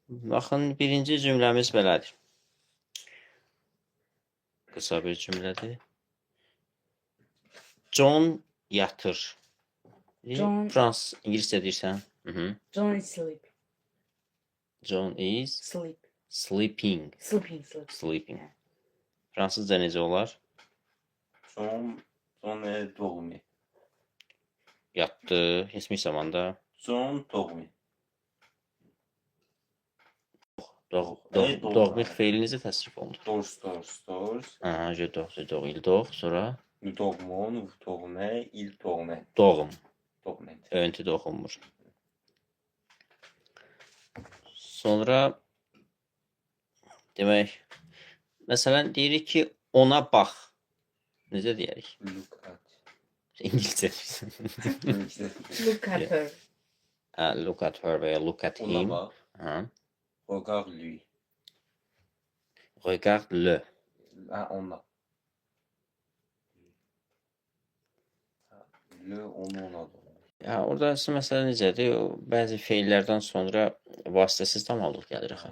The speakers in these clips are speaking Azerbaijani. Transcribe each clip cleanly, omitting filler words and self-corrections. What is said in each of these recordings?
Baxın, birinci cümləmiz belədir. Qısa bir cümlədir. John yatır. John- Fransız, İngiliscə deyirsən. John is sleep. John is Sleep. sleeping. Sleeping. Sleeping. Fransızca necə olar? John est dormi. Yatdı, ismi zamanda. John dormi. Doğmuq feilinizi təsrif olunur. Dors. Je dors, il dort. Sonra Nous dormons, vous dormez, il dormait. doğum. Dormait. Övüntü də oxunmur. Sonra demək, məsələn deyirik ki, ona bax. Necə deyirik? Look at. İngiliscə. Look at her. Look at her və ya look at Ona him. bak. Regarde lui. Regarde le. Ona. Le ona dormi. Ya orada məsələ necədir? Bəzi feillərdən sonra vasitəsiz tamamlıq gəlir axı.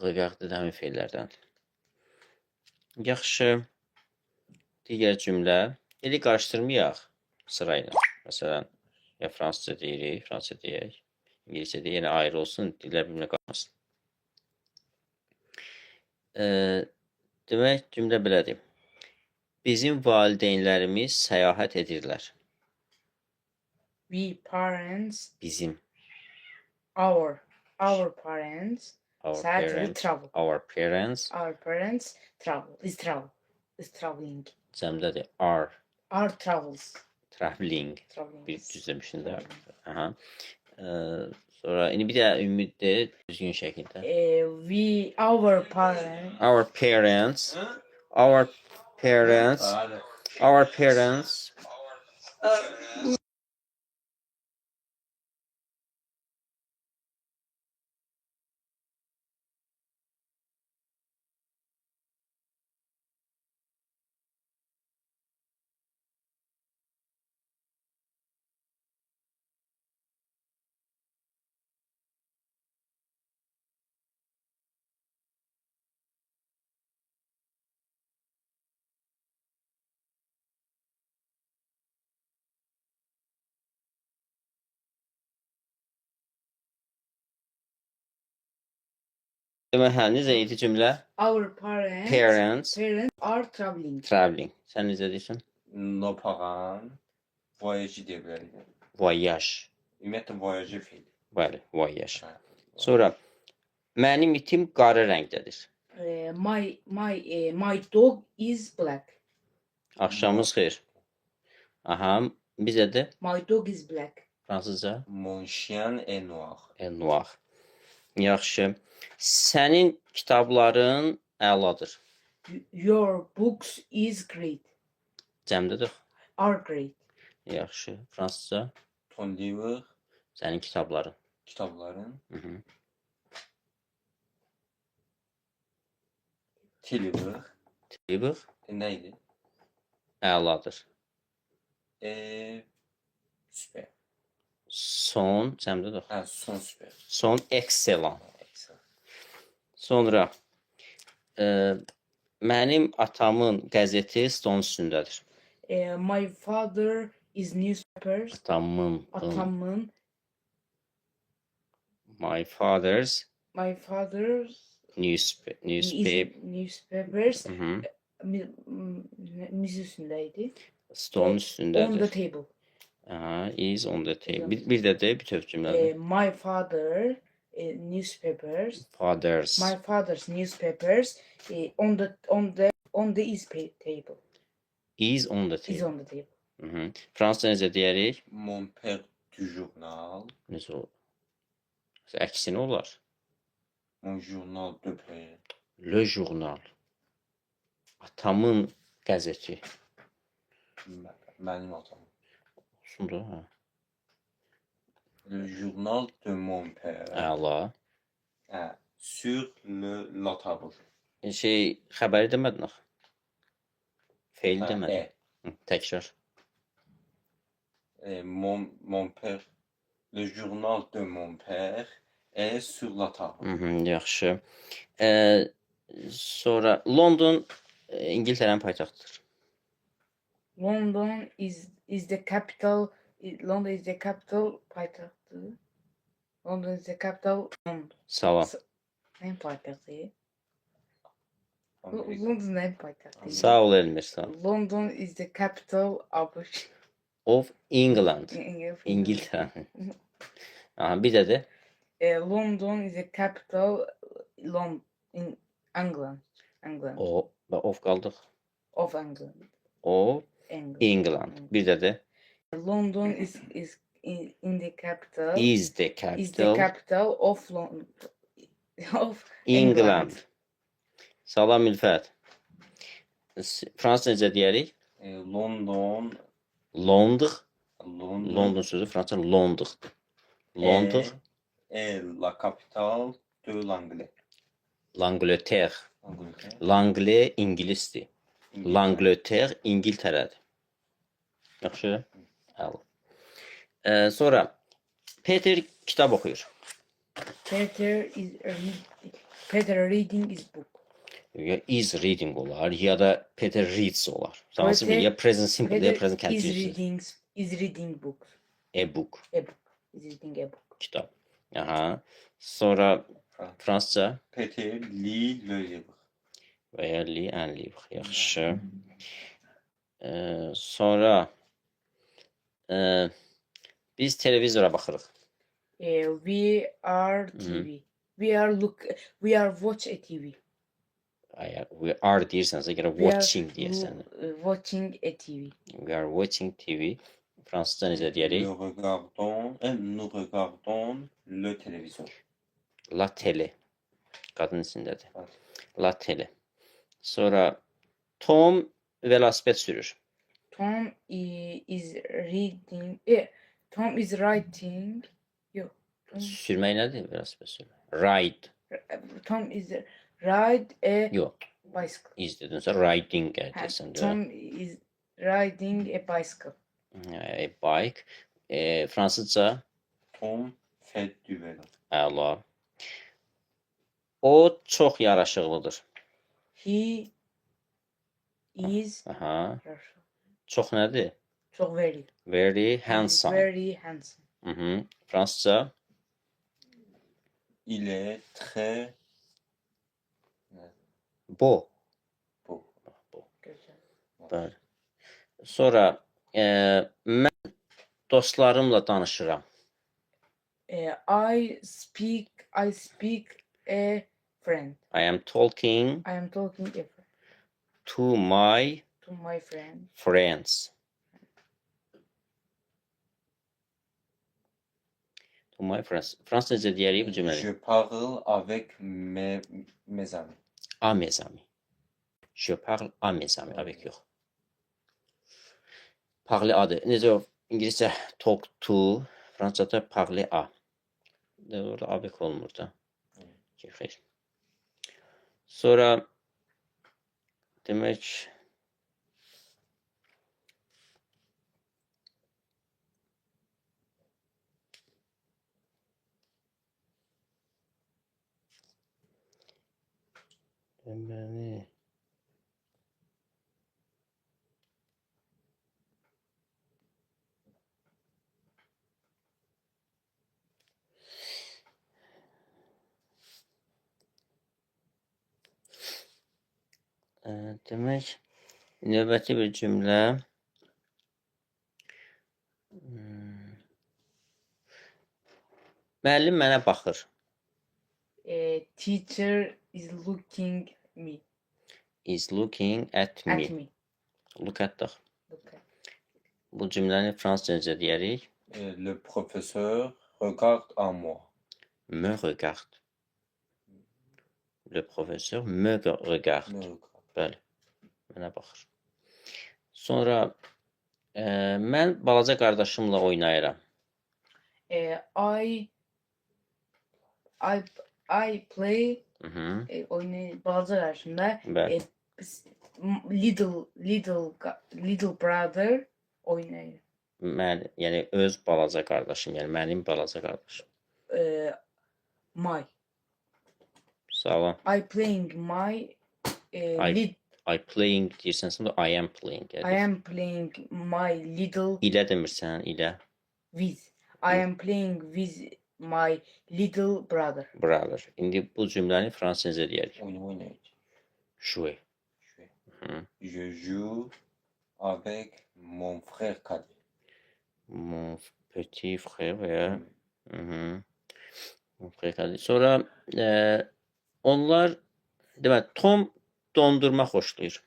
Regarde həmin feillərdən. Yaxşı. Digər cümlə. Eli qarışdırmayaq sırayla. Məsələn, ya fransızca deyirik, fransızca deyək. İngiliscə deyək, yəni ayrı olsun, dillər bir-birinə qalmasın. Demək, cümlə belədir. Bizim valideynlərimiz səyahət edirlər. We parents. Bizim. Our parents. Sadly travel. Our parents. Our parents travel. Is traveling. Cəmdədir. Are. Our travels. Traveling. Traveling. Bir düzləmişsin də. Aha. Sonra indi bir də ümiddir düzgün şəkildə. Our parents. Our parents. Our parents. Our parents. Demək, necə idi cümlə? Our parents are traveling. Traveling. Sən necə deyirsən? Nos parents voyage deyə bilərik. Voyage. Ümumiyyətlə voyage fiili. Bəli, voyage. Sonra mənim itim qara rəngdədir. My dog is black. Axşamınız xeyir. Aha, bizə də My dog is black. fransızca Mon chien est noir. noir. Yaxşı. Sənin kitabların əladır. Your books is great. Cəmdədir. Are great. Yaxşı. Fransızca Ton livre, sənin kitabların. kitabların. Mhm. Livre. Livre Neydi? əladır. Süper. Son cəmdədir. Son süper. Son excellent. Sonra mənim atamın qəzeti stolun üstündədir. My father is newspapers. Atamın. My father's newspapers. Mhm. Miz üstündeydi. Stolun üstündədir. On the table. Aha, is on the table. Bir də bütöv cümlədir. My father newspapers. Fathers. My father's newspapers on the table. Is on the Is table. on the table. Mhm. Fransızca necə deyərik? Mon père du journal. Necə olur? Əksini olar. Mon journal de père. Le journal. Atamın qəzeti. Mənim atam. Olsun da, hə. Le journal de mon père. Əla. Sur la table. Xəbəri demədin axı. Feil demədin. Təkrar. Mon père. Le journal de mon père Et sur la table. Yaxşı. Sonra London İngiltərənin paytaxtıdır. London is the capital. London is the capital paytaxtı. London is the capital. Salam. Ne paytaxtı? Amerika. London ne paytaxtı? Sağ ol Elmir, sağ ol. London is the capital Of England. England. İngiltərə. Aha, bir də London is the capital in England. of qaldıq. Of England. Of England. England. Bir də London is in the capital. is the Is the capital of London. Of England. Salam Ülfət. Fransız necə deyərik? London. London. London. London sözü fransız Londondur. London. Et la capitale de l'Anglais. L'Angleterre. Angleterre. L'Anglais İngilisdir. İngiltere. L'Angleterre İngiltərədir. Yaxşı. Əla. Sonra Peter kitab oxuyur. Peter reading his book. Ya is reading olar ya da Peter reads olar. Hansı bir Peter- ya present simple ya Peter present is continuous. reading books. E-book A book. Is reading a book. kitab. Aha. Sonra Fransızca Peter lit le livre. və ya li un livre. Yaxşı. Sonra biz televizora baxırıq. We are TV. We are watch a TV. Əgər we are deyirsənsə, görə We are watching deyirsən. watching a TV. We are watching TV. Fransızca necə deyərik? Nous regardons le téléviseur. La tele. Qadın içindədir. Evet. La tele. Sonra Tom velosiped sürür. Tom is reading. Tom is writing. Yok. Sürmək nədir velosiped sürmək? Ride. Tom is ride a Yox. bicycle. Is dedinsə riding Ha, deyirsən də. Tom is riding a bicycle. A bike. Fransızca Tom fait du vélo. əla. O çox yaraşıqlıdır. He is Aha. Çox nədir? so very Very handsome. Very handsome. Fransızca Il est très beau. beau. Güzel. Bəli. Sonra mən dostlarımla danışıram. I speak a friend. I am talking I am talking a friend to my to my friend. friends. To my friends. Fransızca deyərik bu cümləni. Je parle avec mes amis. À mes amis. Je parle à mes amis. Avec yox. Parler adı. Necə o İngiliscə talk to, Fransızcada parler à. Orada avec olmur da. Xeyr. Sonra demək deməli demək növbəti bir cümlə müəllim mənə baxır. Teacher is looking me Is looking at at me. me. Look at the. Look at. Bu cümləni fransızca necə deyərik? Le professeur regarde à moi. Me regarde. Le professeur me regarde. Me regarde. Bəli. Mənə baxır. Sonra mən balaca qardaşımla oynayıram. I play oyunu balaca qarşımda Bəli. little brother oynayır. Yəni öz balaca qardaşım, yəni mənim balaca qardaşım. my. Sağlam. I playing my I playing deyirsən, sonra I am playing. I am playing my little İlə demirsən, ilə. with. I am playing with my little brother. Brother. İndi bu cümləni fransız necə deyərik? Oynayır. Jouer. Hı. Je joue avec mon frère cadet. Mon petit frère veya hı. Mon frère cadet. Sonra onlar demək Tom dondurma xoşlayır.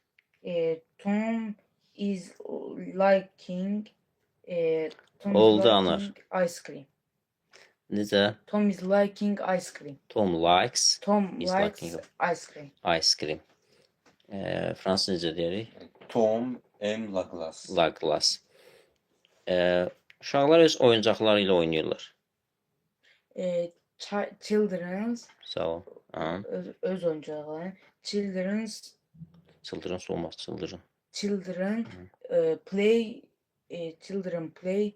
Tom is liking Tom Oldu, is Anar. liking ice cream. Necə? Tom is liking ice cream. Tom likes Tom Is likes liking ice cream. ice cream. Fransız necə deyirik? Tom aime la glace. La glace. Uşaqlar öz oyuncaqları ilə oynayırlar. Children's Sağ ol. Aha. öz oyuncakları. Children olmaz, Children play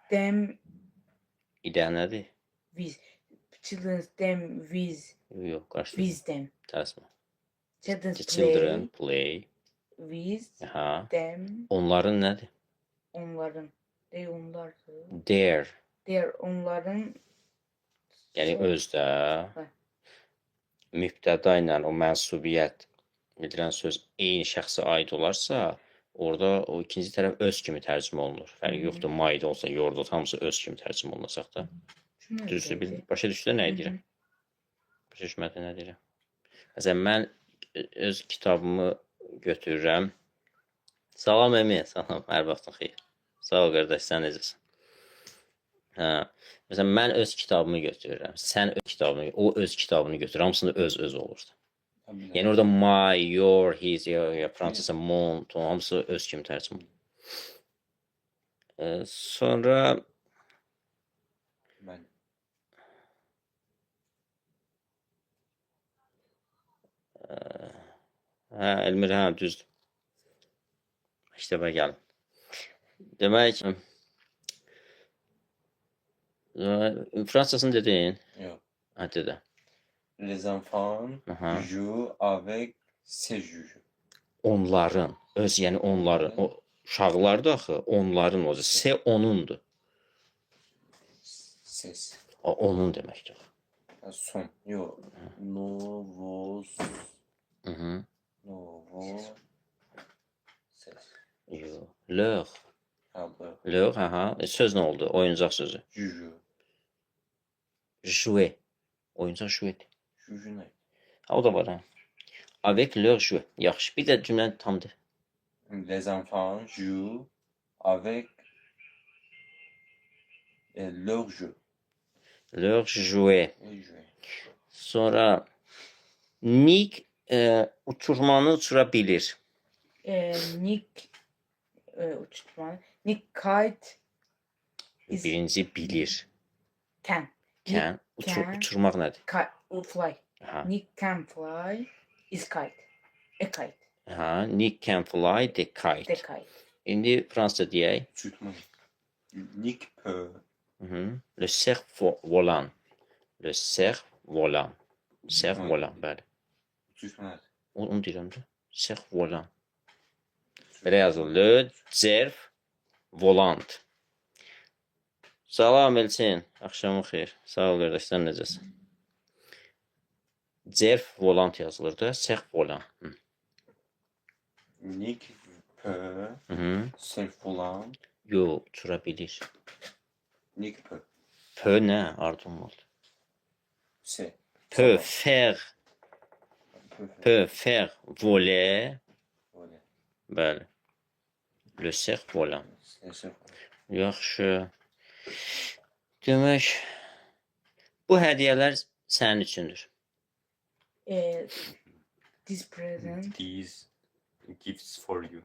them İdə nədir? with children them Yox, qarşı. with them. Tərsmə. Children Children play. with Aha. them. Onların nədir? Onların. Onlardı. Their. Onların. Yəni Şey- özdə Hə. mübtəda ilə o mənsubiyyət edilən söz eyni şəxsə aid olarsa, orada o ikinci tərəf öz kimi tərcümə olunur. Fərqi yoxdur, my da olsa, your da olsa, hamısı öz kimi tərcümə olunacaq da. Düzdür, başa düşdü nə deyirəm? Başa düşmədi nə deyirəm? Məsələn, mən öz kitabımı götürürəm. Salam Əmi, salam, hər vaxtın xeyir. Sağ ol qardaş, sən necəsən? Hə. Məsələn, mən öz kitabımı götürürəm. Sən öz kitabını, o öz kitabını götürür. Hamısında öz olur. Yəni orada my, your, his, ya fransızca mon, ton, hamısı öz kimi tərcümə. Sonra Ben. hə, Elmir, hə, düzdür. İşte gəlin. Demək, fransızcasını dedin? Yok. Hə, dedə. Les enfants Aha. jouent avec ses jujus. Onların, öz, yəni onların, o uşaqlar da axı, onların o, se onundur. Ses. O, onun deməkdir. Son. Yok. Novos. Hı. Novo. Ses. Yo. Leur. Ha bu. Leur, aha. Söz nə oldu? Oyuncaq sözü. Juju. Jouer. Oyuncaq jouer. Juju ne? Ha, o da var, ha. Avec leur jouer. Yaxşı. Bir də cümləni tam de. Les enfants jouent avec leur jeu. Leur jouer. Les jeux. Sonra Nick uçurmanı uçura bilir. Nick uçurtma. Nick kite is Birinci bilir. can. Can. can. Uçurmaq nədir? Fly. Aha. Nick can fly is kite. A kite. Aha. Nick can fly the The kite. kite. İndi fransızca deyək. Uçurtma. Nick peut. Mhm. Le cerf volant. Le cerf volant. Cerf volant, bəli. Uçurtma. Onu deyirəm də. Cerf volant. Belə yazılır. Le cerf volant. Salam Elçin. Axşamın xeyir. Sağ ol qardaş, sən necəsən? Cerf volant yazılır da. Cerf volant. Hı. Nick peut. Hı. Self volant. Yo, uçura bilir. Nick peut. Peut nə? Ardın oldu. C'est. Peut faire. Peut faire voler. Voilà. Bəli. Le cerf volant. C'est self. Yaxşı. Demək, bu hədiyyələr sənin üçündür. This present. These gifts for you.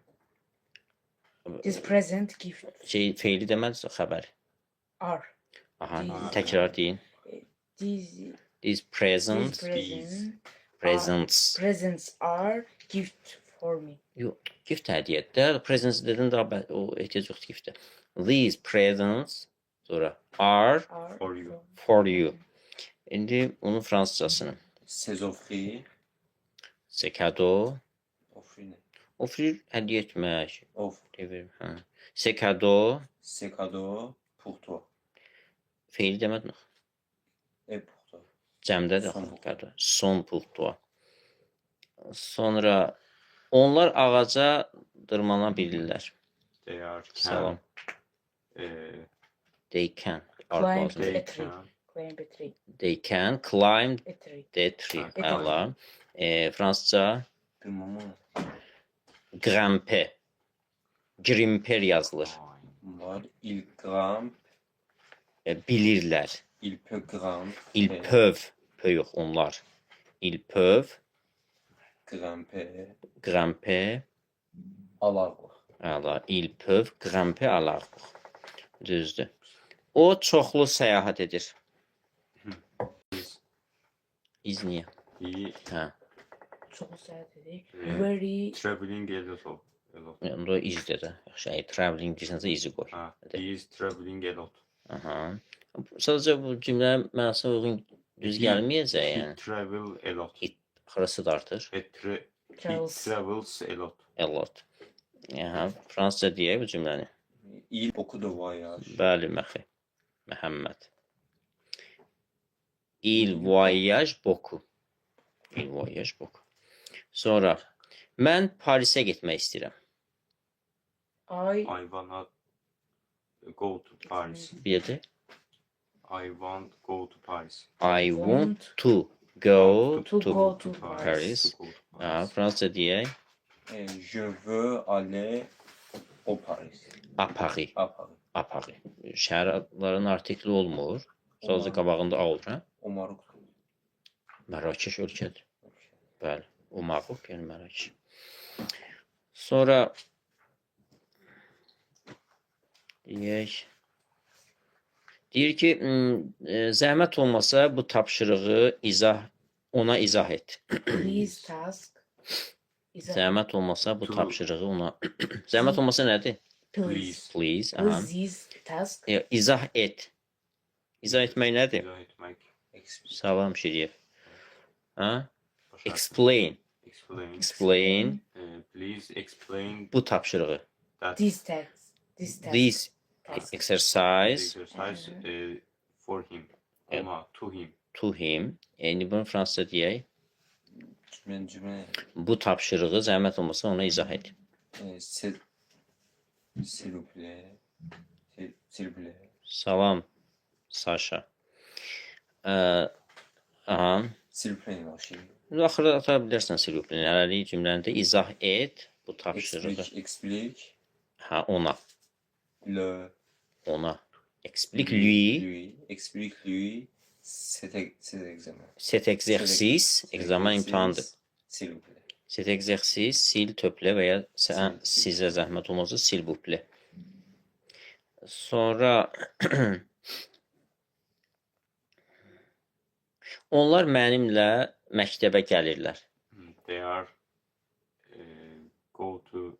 This present gift Feili deməlisə xəbər. are. Aha, These- təkrar deyin. These These presents, presents are gift for me. yox, gift hədiyyədə, presents dedin daha o ehtiyac yoxdur giftə. These presents sonra are Are For you. for you. İndi onun fransızcasını. Ses offrir. C'est cadeau. Offrir ne? Offrir hədiyyə etmək. Offre. Devir. Hə. C'est cadeau. C'est cadeau pour toi. Feil demədin. Et pour toi. Cəmdədir Son axı. pour toi. Cadeau. Son pour toi. Sonra onlar ağaca dırmana bilirlər. They are Salam. can. They can. Climb Arpa They a tree. can. Climb a tree. They can climb A tree. the tree. Ha, Əla. Fransızca Bilmem ama. grimper. Grimper yazılır. Var. Il grimpe. Bilirlər. Il peut grimper. Ils peuvent. Peu yox onlar. Ils peuvent Grimper. grimper. À l'arbre. Əla. Ils peuvent grimper à l'arbre. Düzdür. O çoxlu səyahət edir. İzniyə. He Hə. Çok sert dedi. Yeah. Very traveling a lot. A lot. Yəni o izdir də. Yaxşı, traveling desəndə izi qoy. Ha, he is traveling a lot. Aha. Sadəcə bu cümlə mənasına uyğun düz gəlməyəcək He yəni. travel a lot. Xırası da artır. He travels. travels a lot. A lot. Aha. Fransızca deyək bu cümləni. Il beaucoup de voyage. Bəli, məxi. Məhəmməd. Il voyage beaucoup. Il voyage beaucoup. Sonra mən Parisə getmək istəyirəm. I I wanna go to Paris. Bir də I want go to Paris. I want want to go to to go to Paris. To go to Ha, Paris. Fransızca deyək. Je veux aller au Paris. À Paris. À Paris. À Paris. Şəhər adlarının artikli olmur. Sadəcə qabağında A olur, hə? Au Maroc. Mərakeş ölkədir. Bəli. O Maroc, yəni Mərakeş. Sonra deyir ki, zəhmət olmasa bu tapşırığı ona izah et. please task. Is a Zəhmət olmasa bu To- tapşırığı ona zəhmət olmasa nədir? please. Please. Aha. Please this task. İzah et. İzah etmək nədir? İzah etmek. Explique. Salam Şiriyев. Ha? Başar. Explain. Explain. Explain Please explain bu tapşırığı. that This task. This task. This task. exercise exercise for him. Evet. Ama to him. to him. Yəni bunu fransızca deyək. Cümle. Bu tapşırığı zəhmət olmasa ona izah et. S'il vous plaît. S'il vous plaît. Salam Saşa. Aha. S'il vous plaît Maşin. Axırda ata bilərsən silupini. Hələlik cümləni də izah et bu tapşırığı. Explique. Ha, ona. Le. Ona. Explique lui Lui. Explique lui. Cet examen. cet exercice. Examen imtahandır. S'il vous plaît. Cet exercice sil töplə və ya sən sizə zəhmət olmasa sil buplə. Sonra onlar mənimlə məktəbə gəlirlər. They are go to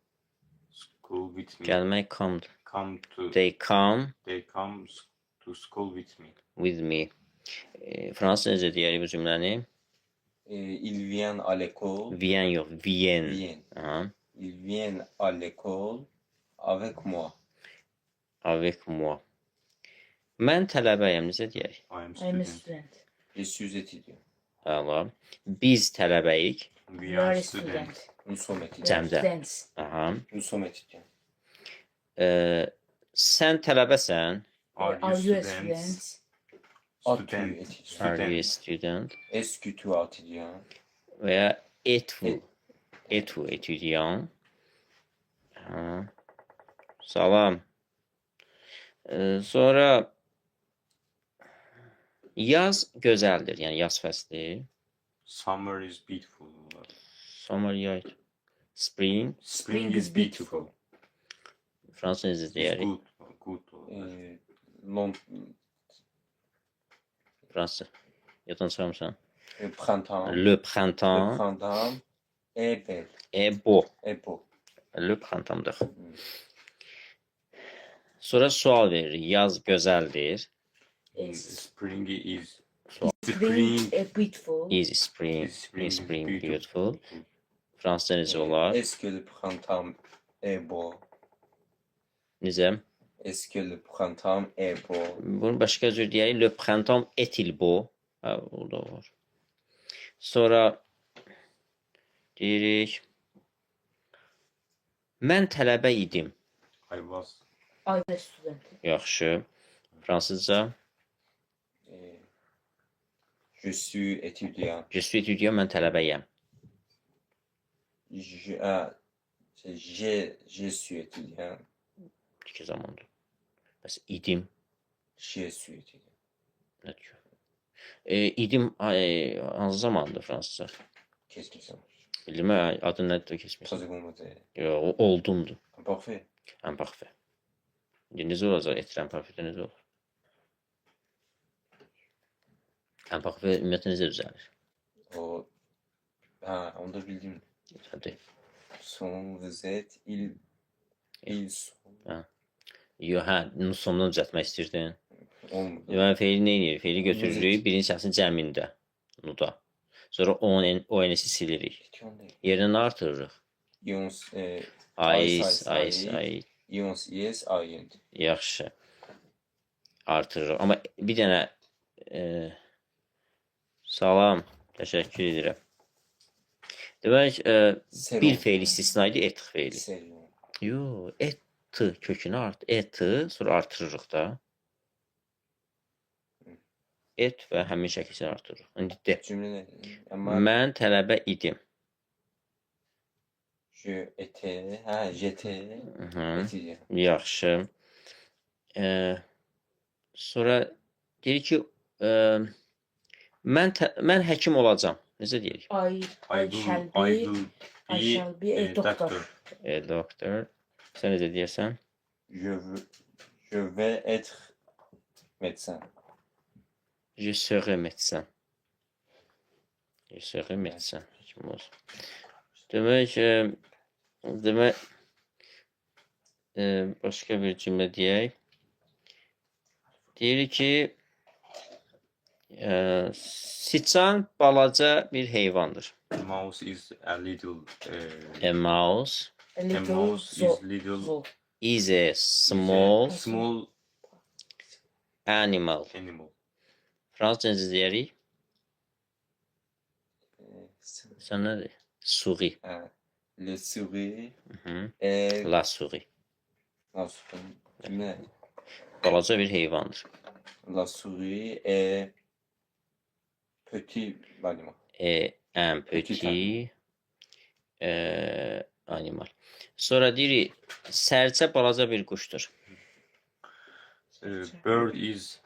school with me. Gəlmək come. Come to. They come They come to school with me. with me. Fransız necə deyərik bu cümləni? Il vient à l'école. Viens yox, vien. Viennent. Aha. Ils viennent à l'école avec moi. Avec moi. Mən tələbəyəm, necə deyək? I am I'm a student. student. Je suis étudiant. Əla. Biz tələbəyik. We You are are a student. student. Nous sommes étudiants. Cəm. Cəmdə. Students. Aha. Nous sommes étudiants. Sən tələbəsən? Are Are you a students? student? As-tu Student. étudiant? Are you a Student. student? Est-ce que tu es étudiant? Və ya êtes-vous? Êtes-vous étudiant? Ha. Salam. Sonra yaz gözəldir, yəni yaz fəsli. Summer is beautiful. Summer yay. Spring. Spring is beautiful. Fransız necə It's deyərik? good. Good. Fransız. Yaddan çıxarmısan? Printemps. Le Le printemps printemps est belle. est beau. Est beau. Le printemps-dır. Sonra sual verir. Yaz gözəldir. Yes. Spring is Spring beautiful. Is spring, Spring is is spring beautiful. beautiful. Fransızca necə olar? Est-ce que le printemps est beau? Necə? Est-ce que le printemps est beau? Bunu başqa cür deyək. Le printemps est-il beau? Hə, o da var. Sonra deyirik. Mən tələbə idim. I was. I was a student. Yaxşı. Fransızca. Je suis étudiant. Je suis étudiant, mən tələbəyəm. Je suis étudiant. İki zamandır. Bəs idim. Je suis étudiant. Nə deyir? İdim hansı zamandır fransızca? Qu'est-ce Bildim mi? Adı nədir keçmiş? Traduis-moi. Yox, o oldumdur. Parfait. Imparfait. İndi necə olacaq? Etir imparfait necə olur? Imparfait ümumiyyətlə necə düzəlir? O... onu da bildim. Hadi. Son, vous êtes, ils sont. Yox, hə, sondan düzəltmək istəyirdin. Olmadı. Deməli, feili nə edir? Feili götürürük birinci şəxsin cəmində. Nuda. Sonra o-nsi silirik. Yerinə nə artırırıq? Ions, Ay. ions, yes, ayent. Yaxşı. Artırırıq. Amma bir dənə salam, təşəkkür edirəm. Demək, bir feil istisna idi, etq feili. Serum. Yox, et kökünü sonra artırırıq da. Et və həmin şəkildə artırırıq. İndi de. Cümle ne? Ama Mən tələbə idim. je étais, j'étais étudiant. Yaxşı. Sonra deyir ki, mən həkim olacam. Necə deyirik? I shall be a doctor. Doktor. Sən necə deyirsən? Je vais être médecin. Je serai médecin. Je serai médecin. Həkim olacam. Demək, başqa bir cümlə deyək. Deyir ki, siçan balaca bir heyvandır. Mouse is a little. A mouse A A little mouse is little. is a small Small animal. animal. Fransızca necə deyirik? Sən nədir? Souris. Le souris Hı. est La souris. Cümle. Balaca bir heyvandır. La souris est petit animal. Un petit animal. Sonra deyirik, sərçə balaca bir quşdur. Bird is.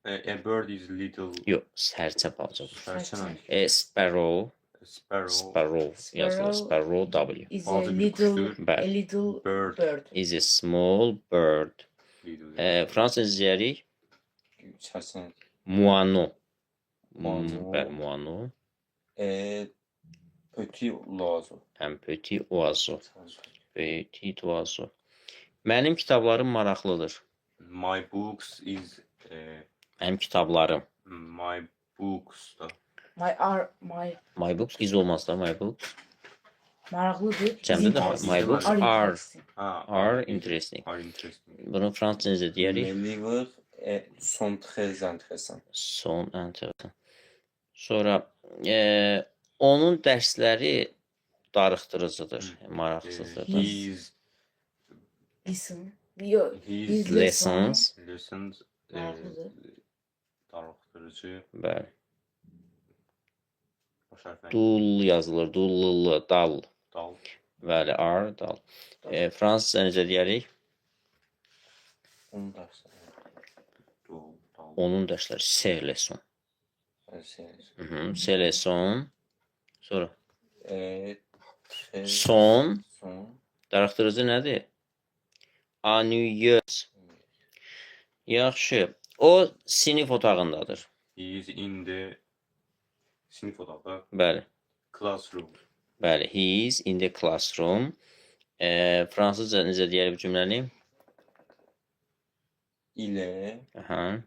A bird is little. Yox, sərçə balaca quş. Sərçə. Sparrow. Sparrow. Yazılır. Sparrow W. is a Bazı bir little kuştur. a little Bird. bird. Is a small bird. Little. Fransız deyirik, Çarşın moineau. Moineau. Bəli, moineau. est petit oiseau. Un petit oiseau. Petit oiseau. Mənim kitablarım maraqlıdır. My books is. Mənim kitablarım. My books da. My books is olmaz da, my books. Maraqlıdır. Cəmdə də Interesting. my books are interesting. interesting. Are interesting. Bunu fransızca necə deyirik? Mes livres sont très intéressants. Son enteresan. Sonra onun dərsləri darıxdırıcıdır, maraqsızdır. He is. Listen. Yo, His his Lessons. lessons. Maraqlıdır. Darıxdırıcı. Bəli. Baş hərfləri. Dul yazılır, dullu, dal. Dal. Bəli, ar, dal. Fransızca necə deyirik? Onun dersi. Dal. Onun dərsləri c'est leçon. C'est C'est leçon. Sonra très son sont darıxdırıcı nədir? Ennuyeux. Yaxşı. O sinif otağındadır. He is in the sinif otağı. Bəli. Classroom. Bəli, he is in the classroom. Fransızca necə deyirik bu cümləni? il est Aha.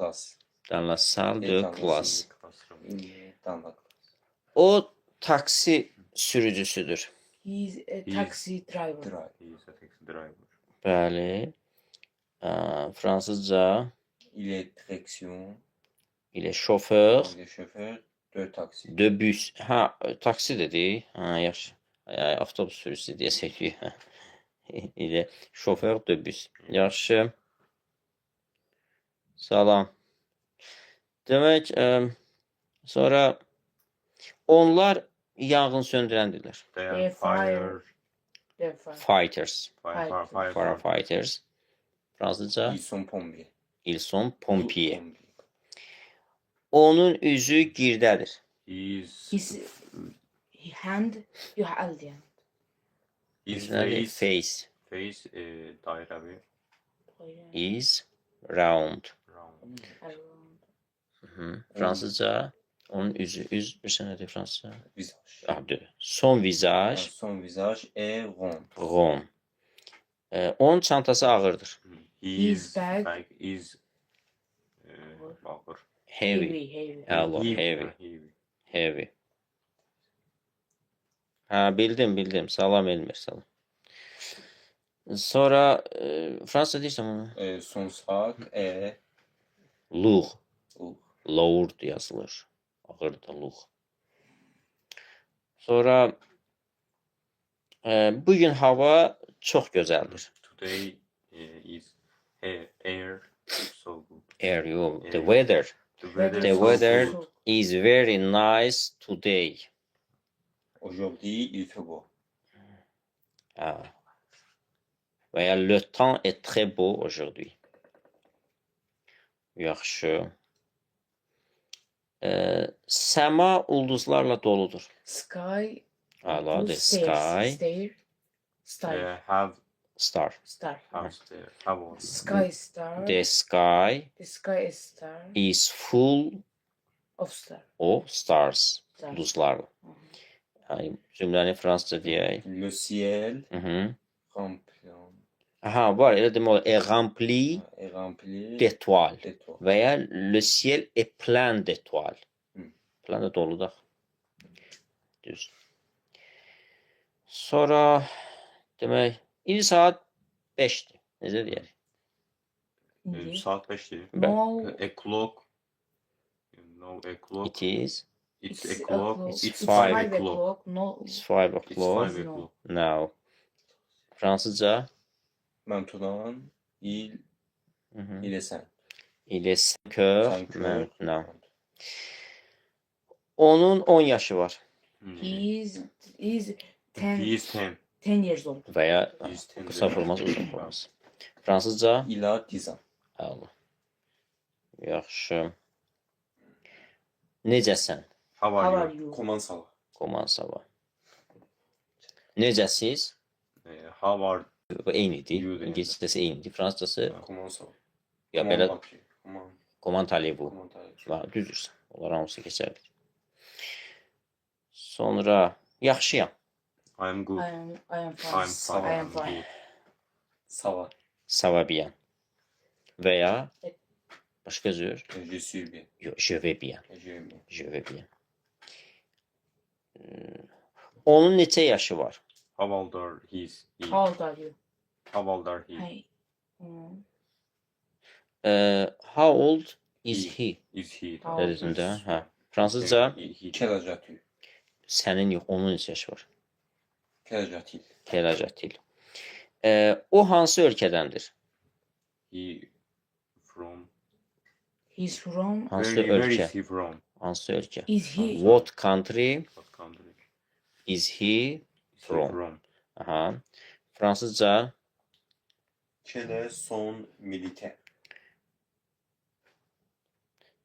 classe. Dans la salle de Dans la classe. Classroom. Dans la classe. O taksi sürücüsüdür. He's a He's- taxi driver. Drive. He is a taxi driver. Bəli. Fransızca Il est direction. il est chauffeur Il est chauffeur de taxi. de bus. Ha, taksi dedi. Ha, yaxşı. Avtobus sürücüsü desək ki. Il est chauffeur de bus. Yaxşı. Salam. Demək, sonra onlar yanğın söndürəndirlər. They are They're fire. They're fine. Fighters, Fire. firefighters. Fransızca Ils sont pompiers. ils sont pompiers. Pompiers. Onun üzü girdədir. His hand يعلم. His Üzləri face. face Dairə bir. is round. Round. Around. Fransızca onun üzü, bilirsən nədir fransızca? Visage. Adı. Son visage Son visage est rond. rond. Onun çantası ağırdır. His bag is ağır. Heavy. Heavy. Allah, heavy. Heavy. Ha, bildim. Salam Elmir, salam. Sonra Fransa deyirsən onu. Son sac est Lourd. lourd. Lourd yazılır. Ağır da lourd. Sonra bugün hava çox gözəldir. Today is air so good. Air, yox, the weather The weather, The is so weather- good. is very nice today. Aujourd'hui, il fait beau. Ah. Və ya le temps est très beau aujourd'hui. Yaxşı. Səma ulduzlarla doludur. Sky. Ala, the Stairs. sky, Star. Have star. Star. there. Have on. Sky star. The sky The sky is star is full of star. of stars. Star. Ulduzlarla. Yani cümləni fransızca deyək. Le ciel Mhm. rempli, Aha, var, elə demək olar. Est rempli est rempli d'étoiles. d'étoiles. Və ya le ciel est plein d'étoiles. Plein də doludur. Düz. Sonra demək, indi saat 5-dir. Necə deyək? İndi. Saat 5'dir. No. A clock. No, a clock. It is It's a clock. It's It's 5 5 o'clock. No. it's 5 It's o'clock 5 No. o'clock. now. Fransızca Maintenant, mhm. il est 5. il est 5 heures 5 heures. maintenant. Onun 10 yaşı var. He's 10, He is 10. 10 years old. Və ya He is 10. qısa forması, uzun forması. Fransızca Il a 10 ans. Allah. Yaxşı. Necəsən? How How are are you? you? Comment ça va? Comment ça va? Necəsiz? How are Bu eynidir. You deyil. İngiliscəsi eynidir. Fransızcası Comment ça va? ya Comment belə vas-tu? Comment, comment allez-vous? comment t'as- Va, düzdürsən. Onlar hamısı keçərli. Sonra yaxşıyam. I am good. I am fine. I'm fine. I am fine. Ça va? Ça va bien. Və ya başqa cür. Je suis bien. Yo, je vais bien. Je vais bien. Je vais bien. Onun neçə yaşı var? How old are he? How old are you? How old are he? Hi. How old is he? Is he? How Nə old dedin də? is- Hə. Fransızca Quel âge as-tu? sənin yox, onun neçə yaşı var? Quel âge a-t-il? Quel âge a-t-il? O hansı ölkədəndir? He from. He's from. Hansı Where ölkə? is he from? Hansı ölkə? Is he? What country What country? is he Is he From. from? Aha. Fransızca Quel est son militaire?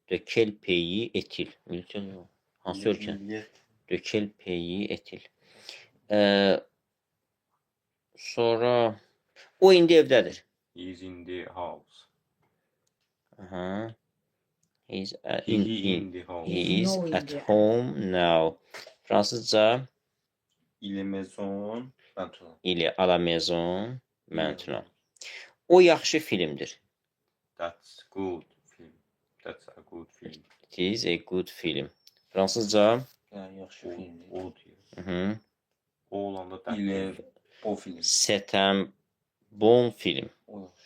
de quel pays est-il? Militär yox. Hansı ölkə? De quel pays est-il? Sonra o indi evdədir. He is in the house. Aha. He's at, He in the house. he He's is no at India. home now. Fransızca Il est maison maintenant. il est à la maison maintenant. O yaxşı filmdir. That's good film. That's a good film. It is a good film. Fransızca? Yəni yaxşı O, filmdir. o diyor. Mhm. O olanda İle dəqiq. o film. C'est un bon film. O yaxşı.